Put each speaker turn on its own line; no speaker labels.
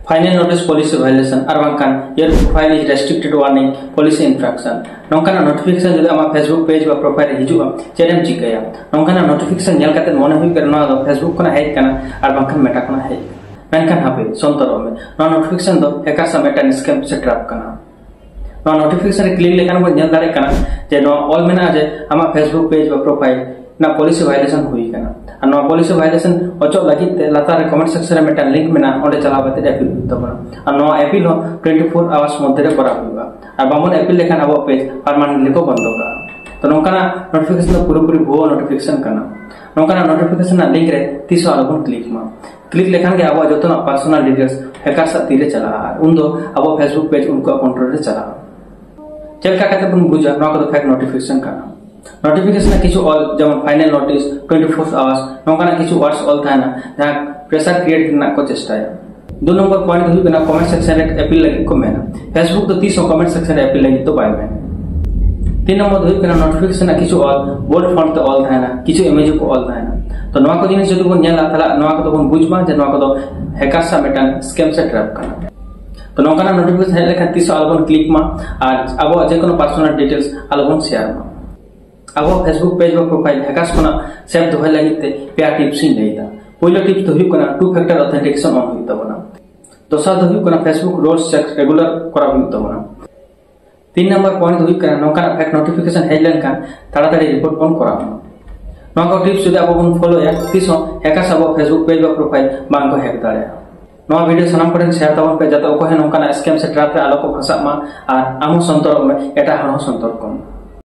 Final notice policy violation or bangkan your profile is restricted warning policy infraction. Nongkana notification jodi ama Facebook page ba profile hijuga chedem chikaya. Nongkana notification nyal kate mone hui kar no Facebook kona hej kana ar bangkan meta kona hej. Menkan hape sontoro me no notification do hacker sa meta scam se trap kana. No notification click lekan bo nyal dare kana je no all mena je ama Facebook page ba profile na policy violation hui kana. Ano policy violation ojo lagi te latar comment section meta link mena onde chalabate appeal tabana. Ano appeal 24 hours moddhe kora hoiba. Ar bamon appeal lekan abo page permanently ko bondo ka. To nongkana notification puri bhuo notification kana. Nongkana notification na link re 30 algon click ma. Click lekan ke abo jotona personal details hacker sa tire chala undo abo Facebook page unko control re chala. Chelka kate pun buja no ko fake notification kana. Notification na किछु all जब final notice 24 hours नौका ना किछु words all था ना जहाँ pressure create करना को चेष्टा है 2 नंबर पॉइंट हुई बिना comment section एक appeal लगी को मैंने Facebook तो 30 comment section appeal लगी तो पाई मैंने 3 नंबर हुई बिना notification ना किछु all bold font तो all था ना किछु image को all था ना तो नौका को जिन्हें जो तो न्याला था नौका तो कौन बुझ मा जब नौका तो hacker सा मेटन scam से trap करना तो नौका ना notification है लेकिन 30 अलगों click मा आज अब अजय को personal details अलगों share मा अब Facebook page और प्रोफाइल हैकर्स को ना सेव तो है लगी ते प्यार टिप्स ही नहीं था पहले टिप्स तो ही को ना 2 फैक्टर ऑथेंटिकेशन ऑन हुई था बना तो साथ ही को ना Facebook रोल्स चेक रेगुलर करा हुई था बना 3 नंबर पॉइंट हुई करना नौका ना फैक्ट नोटिफिकेशन हेडलाइन का ताड़ाताड़ी रिपोर्ट ऑन करा बना नौका टिप्स जो आप उन फॉलो या तीसों हैकर्स अब Facebook पेज और प्रोफाइल बांग को हैक दाड़े नवा वीडियो सनाम करें शेयर तवन पे जाता को है नौका ना स्कैम से ट्रैप रे आलो को फंसा मा और आमो संतर में एटा हनो संतर कम